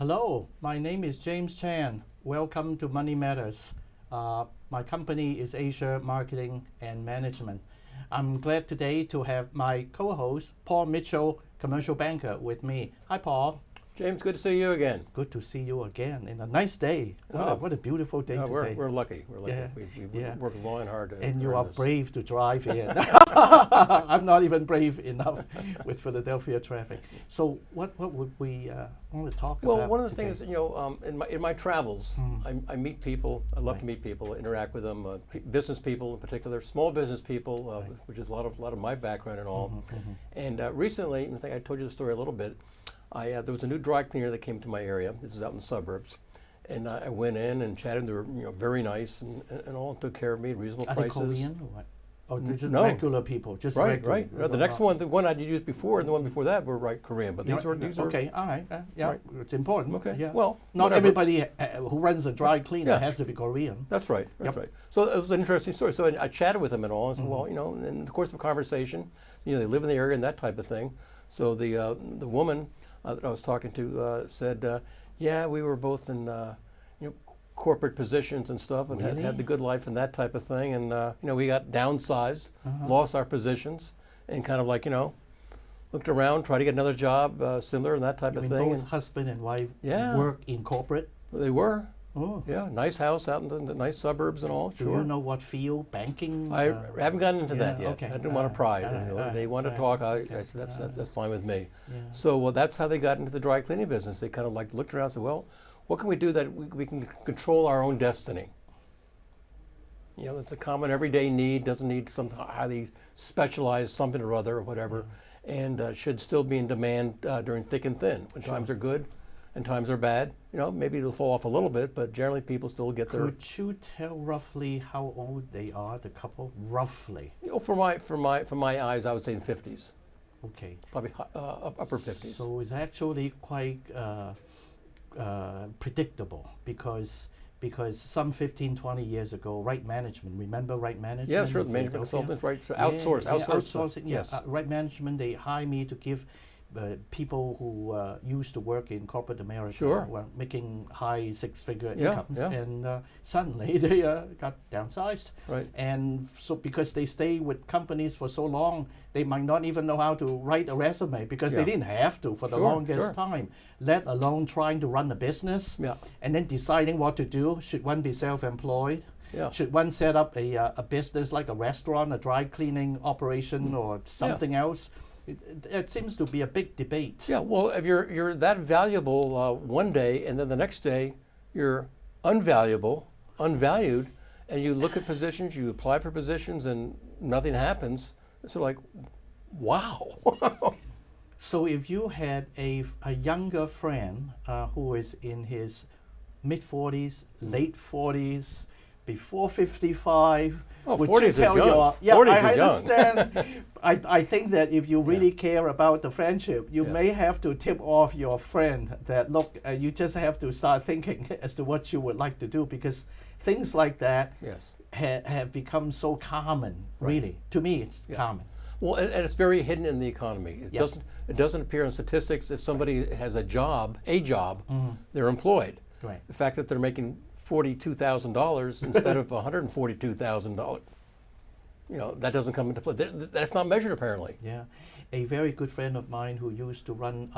Hello, my name is James Chan. Welcome to Money Matters. My company is Asia Marketing and Management. I'm glad today to have my co-host, Paul Mitchell, commercial banker, with me. Hi, Paul. James, good to see you again. Good to see you again in a nice day. What a beautiful day today. We're lucky. We're lucky. Yeah. We worked long and hard to And you earn are this. brave to drive in. I'm not even brave enough with Philadelphia traffic. So what would we want to talk about? Well, one of the today? things, in my travels, I meet people. I love to meet people, interact with them. Business people in particular, small business people, which is a lot of my background and all. And recently, and I think I told you the story a little bit. There was a new dry cleaner that came to my area. This is out in the suburbs, and I went in and chatted. They were very nice and all, took care of me, reasonable Are prices. they Korean or what? Oh, they're just No. regular people, just Right, regular. right. The next one, the one I'd used before, and the one before that were Korean. But these are okay. All right. Yeah, Right. it's important. Okay. Yeah. Well, not whatever. everybody who runs a dry cleaner Yeah. has to be Korean. That's right. That's Yep. right. So it was an interesting story. So I chatted with them and all, and said, well, in the course of conversation, they live in the area and that type of thing. So the woman that I was talking to said, yeah, we were both in corporate positions and stuff, and Really? had the good life and that type of thing, and we got downsized, lost our positions, and kind of looked around, tried to get another job similar and that type I of mean, thing. both And husband and wife Yeah. work in corporate. they were. Oh. Yeah, nice house out in the nice suburbs and all. Do Sure. you know what field? Banking? I haven't gotten into that yeah, yet. okay. I didn't want to pry. They want to talk. I said that's fine with me. Yeah. So that's how they got into the dry cleaning business. They kind of looked around and said, well, what can we do that we can control our own destiny? It's a common everyday need. Doesn't need some highly specialized something or other or whatever, and should still be in demand during thick and thin. When times are good and times are bad, maybe it'll fall off a little bit, but generally people still get their. Could you tell roughly how old they are, the couple? Roughly. For my eyes, I would say in 50s. Okay. Probably upper 50s. So it's actually quite predictable because some 15, 20 years ago, right management, remember right management? Yeah, sure. in The management Philadelphia? consultants, right? So Yeah, outsourcing. Yeah, Yes. right management, they hire me to give people who used to work in corporate America, Sure. were making high six-figure Yeah, incomes, yeah. and suddenly they got downsized. Right. And so because they stay with companies for so long, they might not even know how to write a resume because they Yeah. didn't have to for the Sure, longest sure. time, let alone trying to run a business. Yeah. And then deciding what to do. Should one be self-employed? Yeah. Should one set up a business like a restaurant, a dry cleaning operation, or something else? It seems to be a big debate. Yeah. Well, if you're that valuable one day, and then the next day you're unvaluable, unvalued, and you look at positions, you apply for positions, and nothing happens. It's like, wow. So if you had a younger friend who is in his mid-40s, late 40s, before 55, Oh, would 40s you is tell young. your 40s I is young. understand. I think that if you really care about the friendship, you Yeah. may have to tip off your friend that look, you just have to start thinking as to what you would like to do, because things like that Yes. have become so common. Really, to me, it's common. Well, and it's very hidden in the economy. It doesn't appear in statistics. If somebody has a job, they're employed. Right. The fact that they're making $42,000 instead of $142,000, that doesn't come into play. That's not measured apparently. Yeah, a very good friend of mine who used to run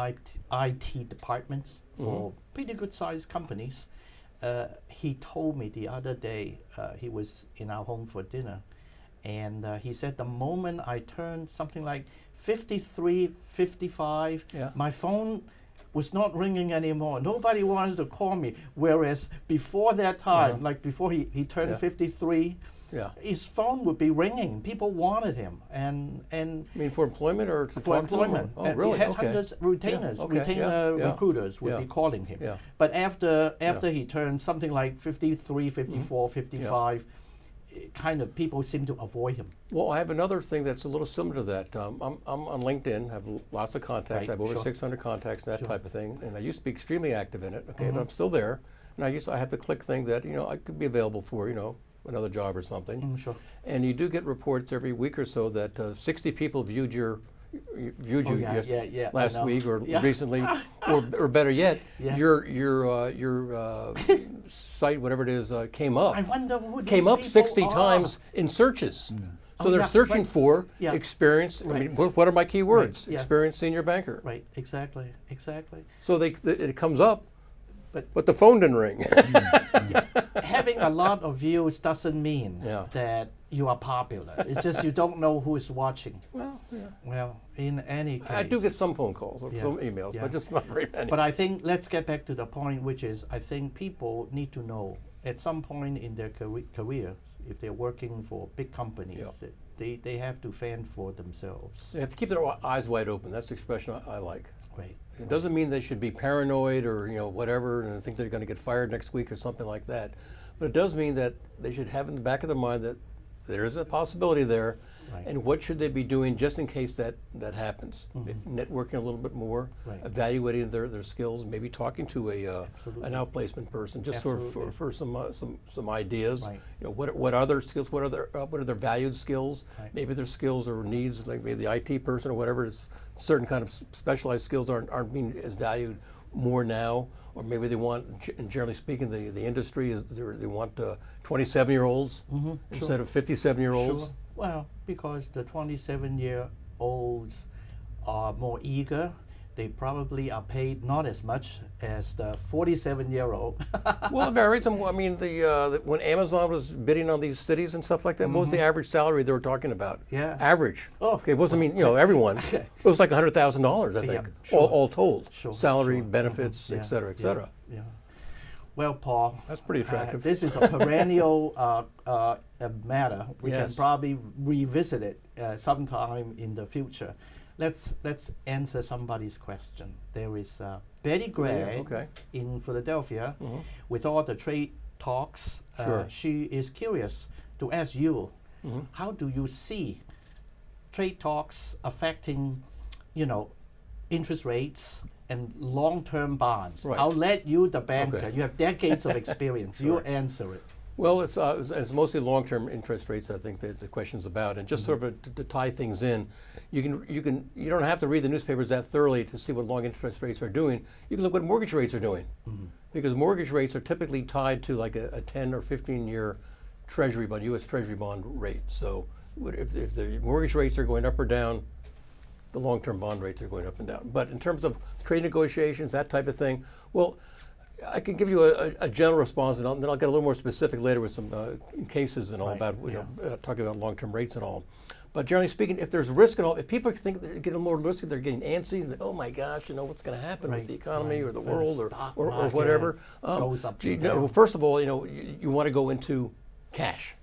IT departments for pretty good sized companies, he told me the other day, he was in our home for dinner, and he said the moment I turned something like 53, 55, Yeah. my phone was not ringing anymore. Nobody wanted to call me. Whereas before that time, like before he turned Yeah. 53, Yeah. his phone would be ringing. People wanted him, and I mean, for employment or to for talk to them, employment. or- Oh, really? Okay. Headhunters, retainers, Yeah, okay, retainer yeah, recruiters would yeah, be calling him. yeah. But after he turned something like 53, 54, 55, kind of people seem to avoid him. Well, I have another thing that's a little similar to that. I'm on LinkedIn. I have lots of contacts. Right, I have over sure. 600 contacts, that Sure. type of thing. And I used to be extremely active in it. Okay, but I'm still there. And I have the click thing that I could be available for another job or something. Sure. And you do get reports every week or so that 60 people viewed your viewed you last I know. week or Yeah. recently, or better yet, Yeah. your site, whatever it is, came up. I wonder who these Came up people 60 are. times in searches. So Oh, they're yeah, searching right. for Yeah. experience. I Right. mean, what are my key words? Right, yeah. Experienced senior banker. Right, exactly. So it comes up, But- but the phone didn't ring. Having a lot of views doesn't mean Yeah. that you are popular. It's just you don't know who is watching. Well, yeah. Well, in any case. I do get some phone calls or Yeah, some emails, yeah. but just not very many. But I think let's get back to the point, which is I think people need to know at some point in their career, if they're working for big companies, Yeah. that they have to fend for themselves. They have to keep their eyes wide open. That's the expression I like. Right. It doesn't mean they should be paranoid or whatever and think they're going to get fired next week or something like that. But it does mean that they should have in the back of their mind that there is a possibility there, Right. and what should they be doing just in case that happens. Networking a little bit more, Right. evaluating their skills, maybe talking to Absolutely. an outplacement person just sort of Absolutely. for some ideas. Right. What are their skills? What are their valued skills? Right. Maybe their skills or needs, like maybe the IT person or whatever. Certain kind of specialized skills aren't being as valued more now, or maybe they want, and generally speaking, the industry is they want 27-year-olds instead of 57-year-olds. Sure. Well, because the 27-year-olds are more eager, they probably are paid not as much as the 47-year-old. Well, it varies. I mean, when Amazon was bidding on these cities and stuff like that, what was the average salary they were talking about? Yeah. Average. Oh. Okay, it wasn't everyone. It was like $100,000, I think, Yeah, sure. all told. Sure, Salary, sure. benefits, Yeah, et cetera, et cetera. Yeah. Well, Paul, That's pretty attractive. this is a perennial matter. We can Yes. probably revisit it sometime in the future. Let's answer somebody's question. There is Betty Gray okay. in Philadelphia. With all the trade talks, Sure. she is curious to ask you, Mm-hmm. how do you see trade talks affecting, interest rates and long-term bonds? Right. I'll let you, the banker, Okay. you have decades of experience. You answer it. Well, it's mostly long-term interest rates. I think that the question's about, and just sort of to tie things in, you don't have to read the newspapers that thoroughly to see what long interest rates are doing. You can look what mortgage rates are doing, because mortgage rates are typically tied to like a 10 or 15-year Treasury bond, U.S. Treasury bond rate. So if the mortgage rates are going up or down, the long-term bond rates are going up and down. But in terms of trade negotiations, that type of thing, well, I can give you a general response, and then I'll get a little more specific later with some cases and all Right, about yeah. talking about long-term rates and all. But generally speaking, if there's risk and all, if people think they're getting more risky, they're getting antsy. Like, oh my gosh, what's going to happen with Right, the economy right. or the The world stock or market whatever. goes up and well, down. first of all, you want to go into cash.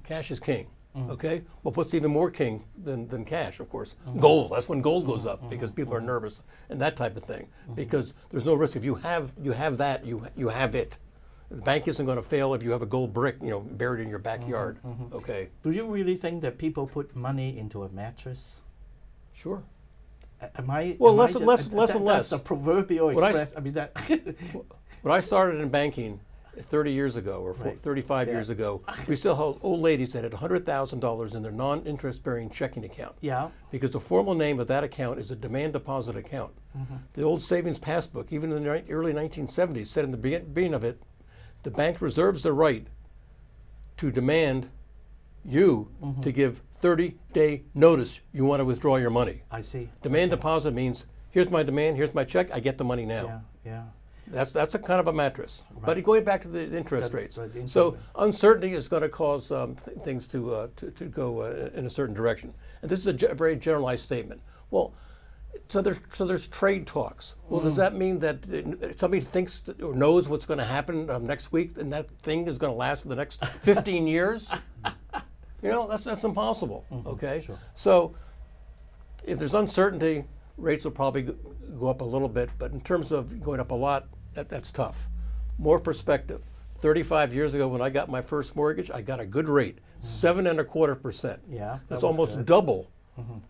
Cash is king. Okay, well, what's even more king than cash, of course? Gold. That's when gold goes up because people are nervous and that type of thing. Because there's no risk if you have that, you have it. The bank isn't going to fail if you have a gold brick, buried in your backyard. Okay, Do you really think that people put money into a mattress? sure. Am I? Well, am I less and less that's and less. the proverbial What I expression. I mean that. When I started in banking 30 years ago or Right. 35 Yeah. years ago, we still had old ladies that had $100,000 in their non-interest bearing checking account. Yeah. Because the formal name of that account is a demand deposit account. The old savings passbook, even in the early 1970s, said in the beginning of it, the bank reserves the right to demand you to give 30-day notice you want to withdraw your money. I see. Demand deposit means, here's my demand, here's my check, I get the money now. Yeah. Yeah. That's a kind of a mattress. Right. But going back to the interest rates, right, the interest so rate. uncertainty is going to cause things to go in a certain direction. And this is a very generalized statement. Well, so there's trade talks. Well, does that mean that somebody thinks or knows what's going to happen next week, and that thing is going to last for the next 15 years? That's impossible. Okay, sure. So if there's uncertainty, rates will probably go up a little bit, but in terms of going up a lot, that's tough. More perspective. 35 years ago when I got my first mortgage, I got a good rate, 7.25%. Yeah, that That's was almost good. double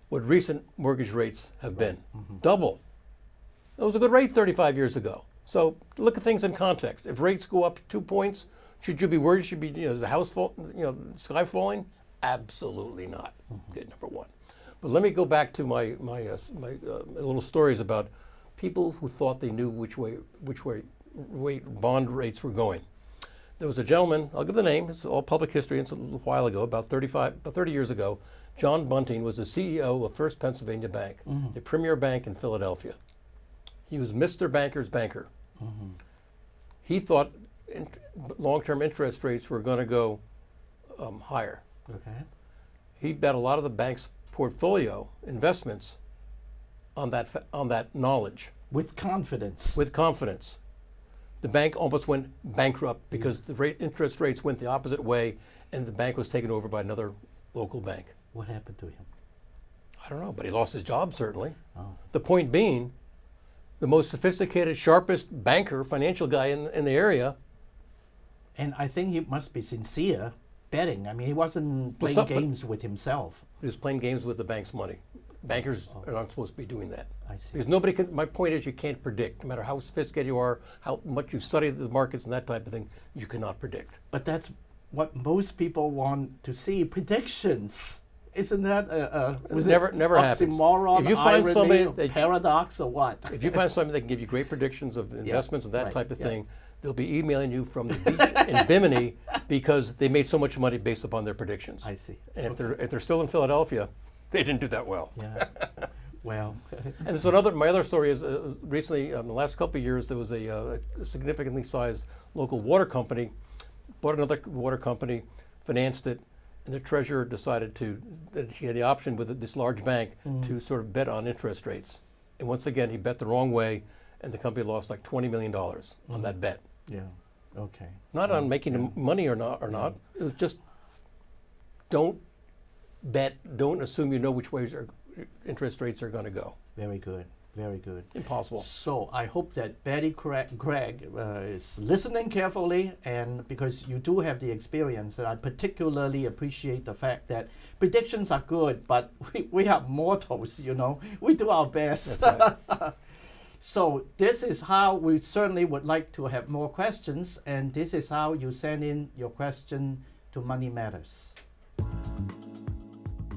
what recent mortgage rates have been. Double. That was a good rate 35 years ago. So look at things in context. If rates go up 2 points, should you be worried? Is the house fall, the sky falling? Absolutely not. Okay, number one. But let me go back to my little stories about people who thought they knew which way bond rates were going. There was a gentleman, I'll give the name, it's all public history, it's a little while ago, about 30 years ago. John Bunting was the CEO of First Pennsylvania Bank, the premier bank in Philadelphia. He was Mr. Banker's banker. He thought long-term interest rates were going to go higher. Okay. He bet a lot of the bank's portfolio investments on that knowledge. With confidence. With confidence. The bank almost went bankrupt because the interest rates went the opposite way, and the bank was taken over by another local bank. What happened to him? I don't know, but he lost his job, certainly. Oh. The point being, the most sophisticated, sharpest banker, financial guy in the area. And I think he must be sincere betting. I mean, he wasn't playing games with himself. He was playing games with the bank's money. Bankers are not supposed to be doing that. I see. Because nobody can, my point is you can't predict. No matter how sophisticated you are, how much you study the markets and that type of thing, you cannot predict. But that's what most people want to see, predictions. Isn't that never happens. Oxymoron, If you find irony, somebody or paradox, or what? If you find somebody that can give you great predictions of investments and that right, type of thing, they'll be emailing you from the beach in Bimini because they made so much money based upon their predictions. I see. And if they're still in Philadelphia, they didn't do that well. Yeah. Well. And there's my other story is recently, in the last couple of years, there was a significantly sized local water company, bought another water company, financed it, and the treasurer decided that he had the option with this large bank to sort of bet on interest rates. And once again, he bet the wrong way, and the company lost like $20 million on that bet. Yeah. Okay. Not on making money or not. It was just don't bet, don't assume you know which ways interest rates are going to go. Very good. Very good. Impossible. So I hope that Betty Greg is listening carefully, and because you do have the experience, and I particularly appreciate the fact that predictions are good, but we are mortals, we do our best. That's right. So this is how we certainly would like to have more questions, and this is how you send in your question to Money Matters.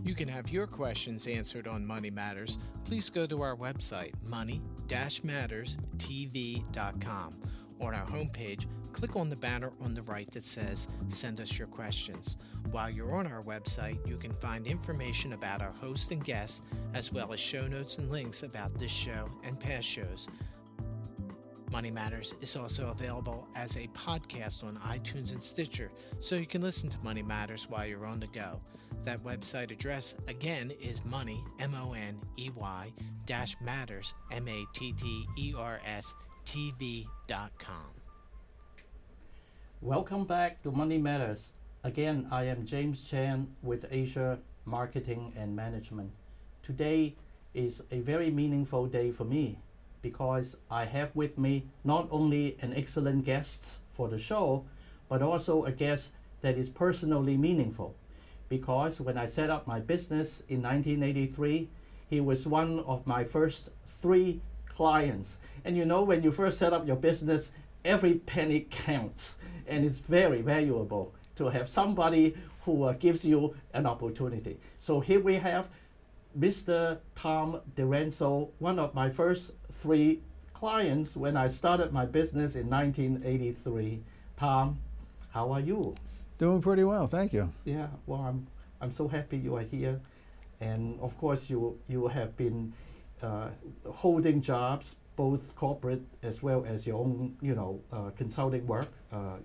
You can have your questions answered on Money Matters. Please go to our website, money-matterstv.com. On our homepage, click on the banner on the right that says, Send us your questions. While you're on our website, you can find information about our host and guests, as well as show notes and links about this show and past shows. Money Matters is also available as a podcast on iTunes and Stitcher, so you can listen to Money Matters while you're on the go. That website address, again, is money, M-O-N-E-Y, -matters, M-A-T-T-E-R-S, TV.com. Welcome back to Money Matters. Again, I am James Chan with Asia Marketing and Management. Today is a very meaningful day for me because I have with me not only an excellent guest for the show, but also a guest that is personally meaningful. Because when I set up my business in 1983, he was one of my first 3 clients. And when you first set up your business, every penny counts, and it's very valuable to have somebody who gives you an opportunity. So here we have Mr. Tom Di Renzo, one of my first 3 clients when I started my business in 1983. Tom, how are you? Doing pretty well, thank you. Yeah, well, I'm so happy you are here, and of course you have been holding jobs, both corporate as well as your own consulting work.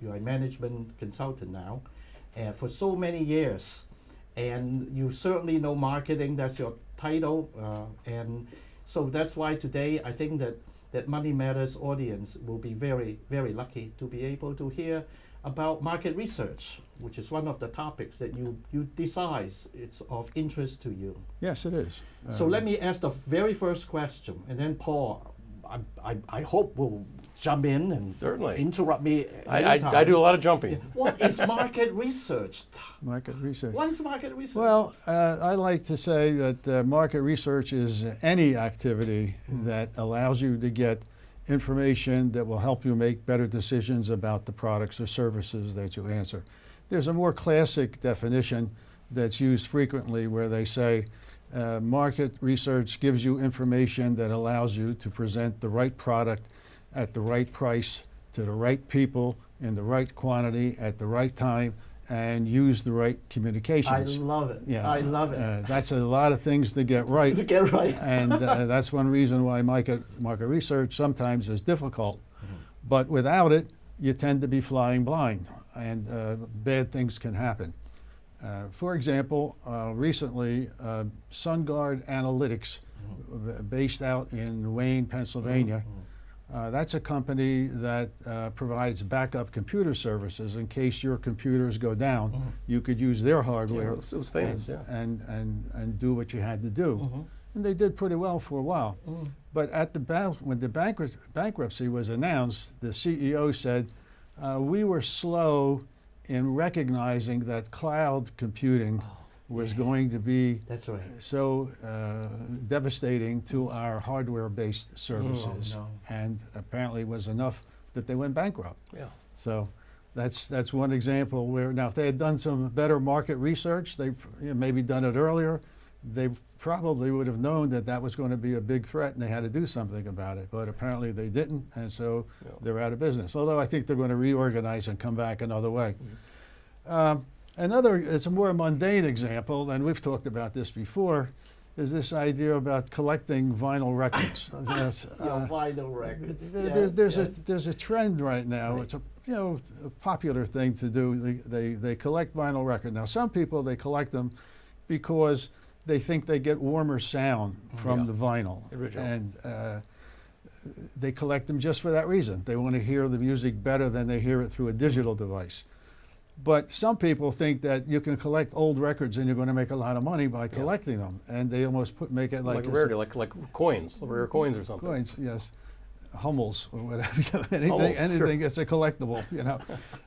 You're a management consultant now, and for so many years, and you certainly know marketing. That's your title, and so that's why today I think that Money Matters audience will be very, very lucky to be able to hear about market research, which is one of the topics that you decide it's of interest to you. Yes, it is. So let me ask the very first question, and then Paul, I hope will jump in and Certainly interrupt me. I do a lot of jumping. What is market research? Market research. What is market research? Well, I like to say that market research is any activity that allows you to get information that will help you make better decisions about the products or services that you answer. There's a more classic definition that's used frequently where they say Market research gives you information that allows you to present the right product at the right price to the right people in the right quantity at the right time and use the right I communications. love it. Yeah, I love it. that's a lot of things to get right. To get right. And that's one reason why market research sometimes is difficult. But without it, you tend to be flying blind, and bad things can happen. For example, recently, SunGuard Analytics, based out in Wayne, Pennsylvania, that's a company that provides backup computer services in case your computers go down. You could use their hardware it was famous, and do what you had to do. And they did pretty well for a while. But at when the bankruptcy was announced, the CEO said, we were slow in recognizing that cloud computing was going to be That's right. so devastating to our hardware-based services, no. and apparently was enough that they went bankrupt. Yeah. So that's one example where, now if they had done some better market research, they maybe done it earlier, they probably would have known that that was going to be a big threat and they had to do something about it. But apparently they didn't, and so they're out of business. Although I think they're going to reorganize and come back another way. It's a more mundane example, and we've talked about this before, is this idea about collecting vinyl records. Vinyl records. There's a trend right now. Right. It's a popular thing to do. They collect vinyl records. Now some people, they collect them because they think they get warmer sound from the vinyl, Original. and they collect them just for that reason. They want to hear the music better than they hear it through a digital device. But some people think that you can collect old records and you're going to make a lot of money by collecting them, and they almost make it like a rarity, like coins, rare coins or something. coins, yes, Hummels or whatever. Hummels, anything sure. gets a collectible,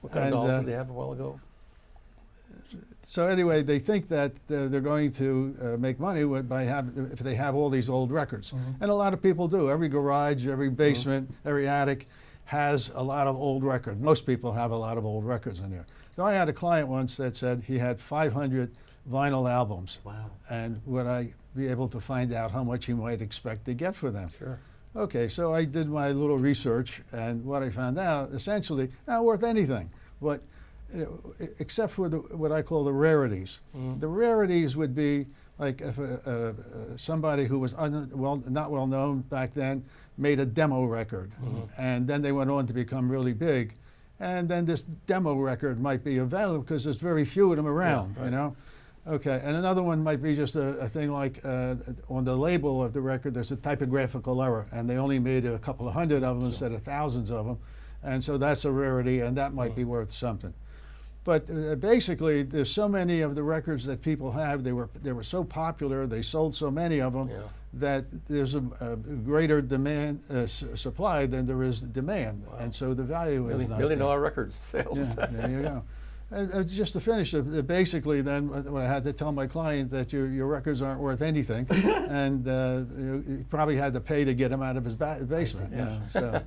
What kind of dolls did they have a while ago? So anyway, they think that they're going to make money if they have all these old records, and a lot of people do. Every garage, every basement, every attic has a lot of old records. Most people have a lot of old records in there. So I had a client once that said he had 500 vinyl albums. Wow. And would I be able to find out how much he might expect to get for them? Sure. Okay, so I did my little research, and what I found out, essentially, not worth anything, but except for what I call the rarities. The rarities would be like if somebody who was not well known back then made a demo record, and then they went on to become really big, and then this demo record might be available because there's very few of them around, Okay, and another one might be just a thing like on the label of the record, there's a typographical error, and they only made a couple of hundred of them instead of thousands of them, and so that's a rarity, and that might be worth something. But basically, there's so many of the records that people have. They were so popular. They sold so many of them that there's a greater demand supply than there is demand, and so the value is not $1 million there. records sales. Yeah, there you go. And just to finish, basically, then when I had to tell my client that your records aren't worth anything, and you probably had to pay to get them out of his basement. So.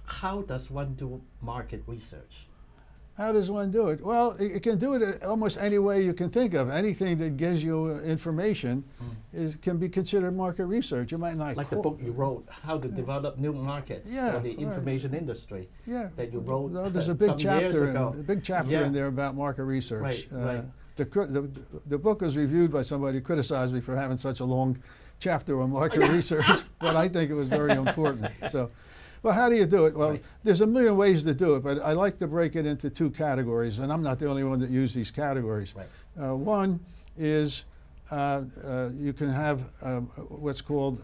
How does one do market research? How does one do it? Well, it can do it almost any way you can think of. Anything that gives you information can be considered market research. You might not Like the book you wrote, How to Develop New Markets for the Information Industry, that you wrote there's a big some chapter, years ago. a big chapter in there about market research. Right. The book was reviewed by somebody who criticized me for having such a long chapter on market research, but I think it was very important. So. Well, how do you do it? Well, there's a million ways to do it, but I like to break it into two categories, and I'm not the only one that uses these categories. Right. One is you can have what's called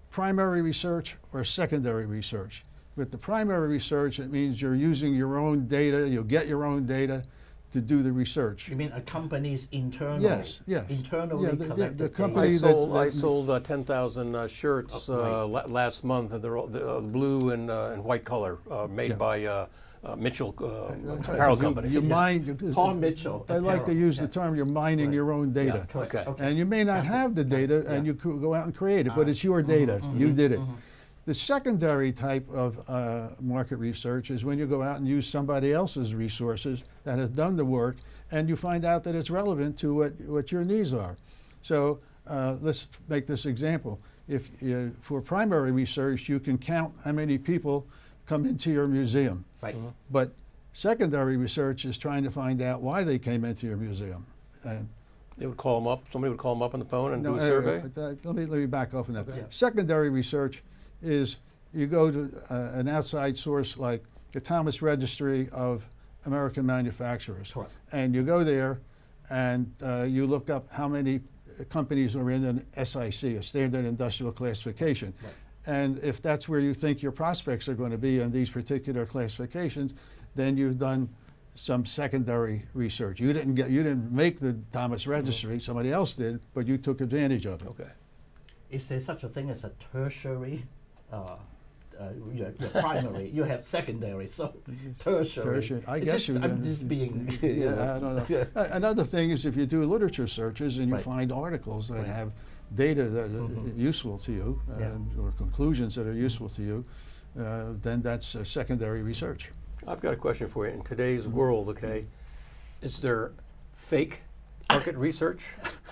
primary research or secondary research. With the primary research, it means you're using your own data, you'll get your own data to do the research. You mean a company's internal? Yes. Internally collected the data. company I sold 10,000 shirts right. last month, and they're all blue and white color, made by Mitchell Apparel Company. You mine. Paul Mitchell. I like to use the term, you're mining your own data. Correct. Okay. And you may not have the data, and you could go out and create it, but it's your data. You did it. The secondary type of market research is when you go out and use somebody else's resources that has done the work, and you find out that it's relevant to what your needs are. So let's make this example. If for primary research, you can count how many people come into your museum. Right. But secondary research is trying to find out why they came into your museum. They would call them up. Somebody would call them up on the phone and do a No, survey. let me back off on that. Okay. Yeah. Secondary research is you go to an outside source like the Thomas Registry of American Manufacturers, Correct. and you go there and you look up how many companies are in an SIC, a Standard Industrial Classification. Right. And if that's where you think your prospects are going to be in these particular classifications, then you've done some secondary research. You didn't make the Thomas Registry, somebody else did, but you took advantage of it. Okay. Is there such a thing as a tertiary? Your primary, you have secondary, so tertiary. Tertiary. I It's guess just, I'm just being. Yeah, I don't know. Another thing is if you do literature searches and you Right. find articles that Right. have data that are useful to you, Yeah. or conclusions that are useful to you, then that's secondary research. I've got a question for you. In today's world, okay, is there fake market research?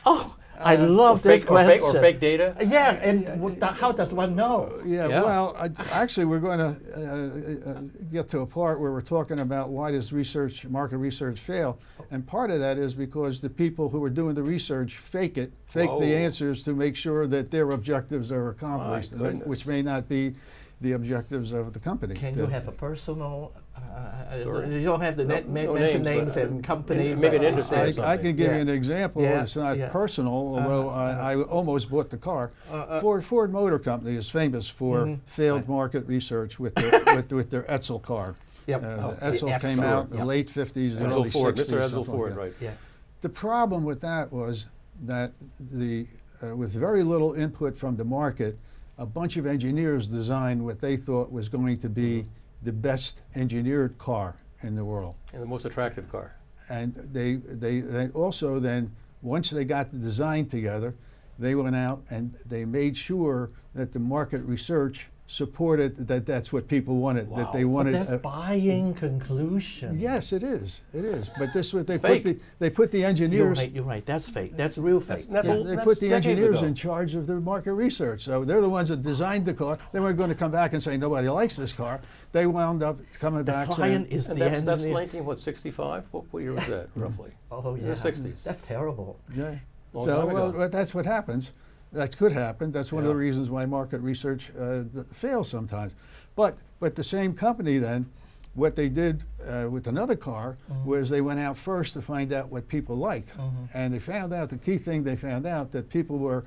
Oh, I love or this fake, or fake, question. or fake data? Yeah, and how does one know? Yeah, Yeah. well, actually, we're going to get to a part where we're talking about why does market research fail, and part of that is because the people who are doing the research fake the Whoa. answers to make sure that their objectives are accomplished, goodness. which may not be the objectives of the company. Can you have a personal? Sure. You don't have to No mention names, names but, and company. maybe an but industry I- or I something. can give Yeah. you an example. Yeah, It's not yeah. personal, although I almost bought the car. Ford. Ford Motor Company is famous for Mhm. failed Right. market research with their with their Etzel car. Yep. The the Etzel came Etzel, out in the yep. late 50s, Edsel early Ford, 60s. Mr. Edsel something like Ford, that. right. Yeah. The problem with that was that with very little input from the market, a bunch of engineers designed what they thought was going to be the best engineered car in the world. And the most attractive car. And they also then, once they got the design together, they went out and they made sure that the market research supported that that's what people wanted, that they Wow. But wanted. that's buying conclusion. Yes, it is. It is. But this what they Fake. they put the You're engineers. right. You're right. That's fake. That's real fake. That's Yeah, old- they that's put the decades engineers ago. in charge of the market research. So they're the ones that designed the car. They weren't going to come back and say nobody likes this car. They wound up coming The back client saying, is And the that's engineer. 1965? What year was that, roughly? Oh yeah. the 60s. That's terrible. yeah. Long So time well, ago. but that's what happens. That could happen. That's one of the Yeah. reasons why market research fails sometimes. But the same company then, what they did with another car was they went out first to find out what people liked, and they found out the key thing they found out that people were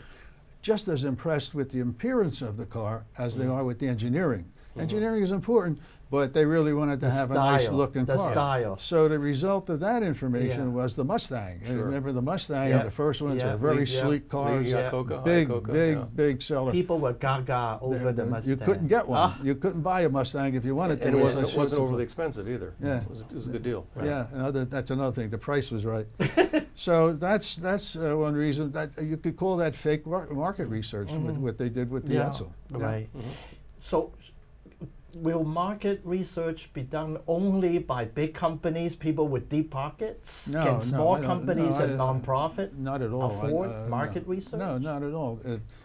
just as impressed with the appearance of the car as they are with the engineering. Engineering is important, but they really wanted to The have a nice style, looking the car. style. So the result of that information Yeah. was the Mustang. And Sure. remember the Mustang, Yeah. the first ones Yeah. are very Yeah. sleek cars, The Iacocca, big, Iacocca, big, yeah. big seller. People were gaga over the Mustang. You couldn't get one. Ah, You couldn't buy a Mustang if you wanted to. And it Unless wasn't, you wasn't shoot overly some- expensive either. Yeah. It was a good deal. Yeah, that's another thing. The price was right. So that's one reason that you could call that fake market research. What they did with the yeah. Etzel. Yeah. Right. So, will market research be done only by big companies, people with deep pockets? No, Can no, small I don't- companies no, and I- nonprofit Not at all. afford no. market research? No, not at all.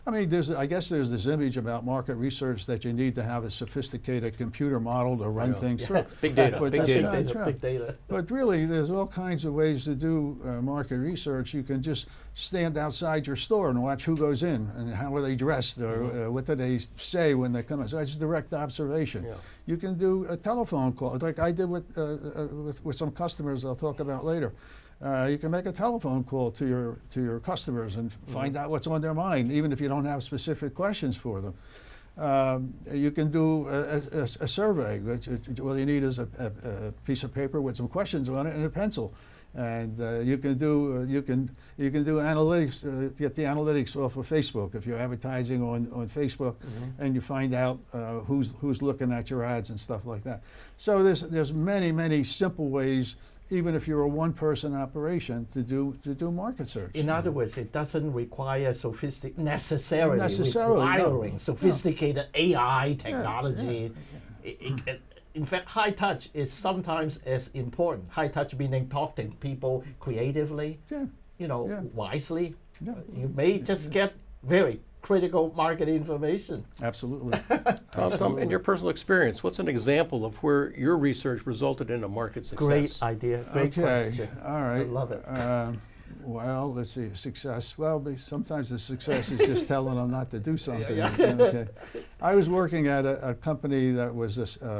I mean, I guess there's this image about market research that you need to have a sophisticated computer model to run Yeah. things Yeah. through. Big data, But big that's data. not Big data, true. big data. But really, there's all kinds of ways to do market research. You can just stand outside your store and watch who goes in and how are they dressed or what do they say when they come in. So that's direct observation. Yeah. You can do a telephone call, like I did with some customers I'll talk about later. You can make a telephone call to your customers and find out what's on their mind, even if you don't have specific questions for them. You can do a survey. All you need is a piece of paper with some questions on it and a pencil, and you can do analytics. Get the analytics off of Facebook if you're advertising on Facebook, and you find out who's looking at your ads and stuff like that. So there's many simple ways, even if you're a one-person operation, to do market search. In other words, it doesn't require necessarily Necessarily, no. requiring No. sophisticated AI technology. yeah. In fact, high touch is sometimes as important. High touch meaning talking to people creatively, Yeah. you know, Yeah. wisely. Yeah. You may just get very critical market information. Absolutely. Tom, in your personal experience, what's an example of where your research resulted in a market success? Great idea. Great question. All right. I love it. Well, let's see. Success. Well, sometimes the success is just telling them not to do something. Yeah. Okay. I was working at a company that was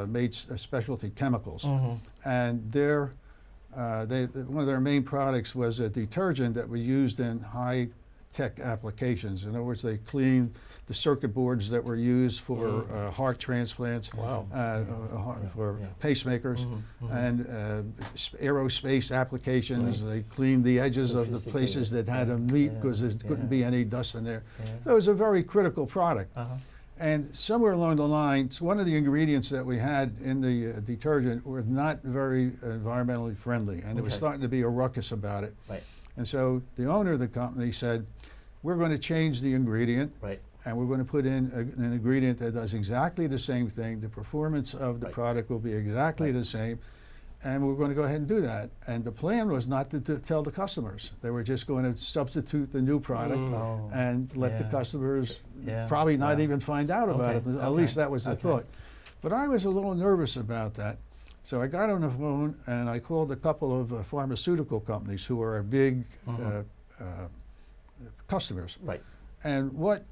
made specialty chemicals, and one of their main products was a detergent that was used in high-tech applications. In other words, they cleaned the circuit boards that were used for heart transplants, Wow. for pacemakers, and aerospace applications. They cleaned the edges of the places that had to meet because there couldn't be any dust in there. So it was a very critical product. And somewhere along the lines, one of the ingredients that we had in the detergent were not very environmentally friendly, and it was starting to be a ruckus about it. Right. And so the owner of the company said, we're going to change the ingredient, Right. and we're going to put in an ingredient that does exactly the same thing. The performance of the product will be exactly the same, and we're going to go ahead and do that. And the plan was not to tell the customers. They were just going to substitute the new product and let the customers probably not even find out about it. At least that was the thought. But I was a little nervous about that. So I got on the phone and I called a couple of pharmaceutical companies who are our big customers. Right. And what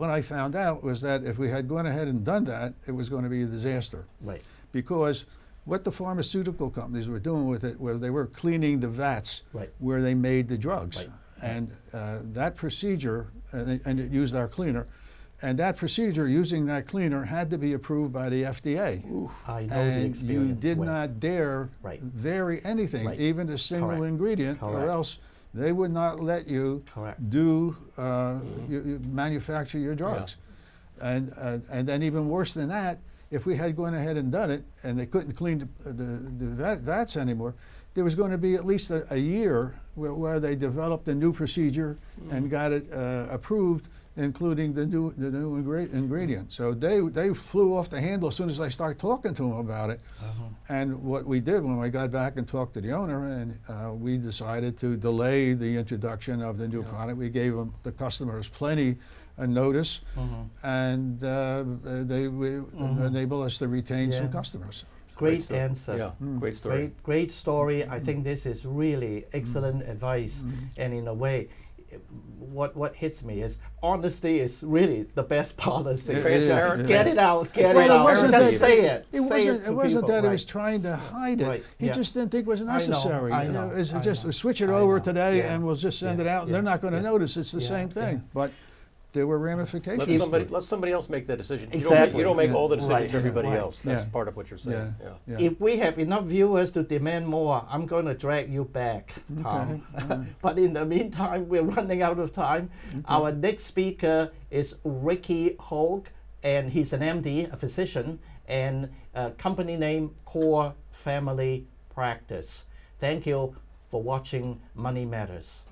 I found out was that if we had gone ahead and done that, it was going to be a disaster. Right. Because what the pharmaceutical companies were doing with it, where they were cleaning the vats where they made the drugs. Right. And that procedure, and it used our cleaner, and that procedure using that cleaner had to be approved by the FDA. I know the And experience. you did well. not dare vary anything, even a single ingredient, or else they would not let you do you manufacture your drugs. And then even worse than that, if we had gone ahead and done it, and they couldn't clean the vats anymore, there was going to be at least a year where they developed a new procedure and got it approved, including the new ingredient. So they flew off the handle as soon as I started talking to them about it. And what we did when we got back and talked to the owner, and we decided to delay the introduction of the new product. We gave the customers plenty of notice, and they enable us to retain some customers. Great answer. Yeah, great story. Great story. I think this is really excellent advice. And in a way, what hits me is honesty is really the best policy. Get it out. Get it out. Just say it. It wasn't that he was trying to hide it. He just didn't think it was necessary. I know. Just switch it over today and we'll just send it out. And they're not going to notice it's the same thing. But there were ramifications. Let somebody else make that decision. Exactly. You don't make all the decisions for everybody Right. else. That's part of what you're saying. If we have enough viewers to demand more, I'm going to drag you back, Tom. But in the meantime, we're running out of time. Our next speaker is Ricky Hogue, and he's an MD, a physician, and company name Core Family Practice. Thank you for watching Money Matters.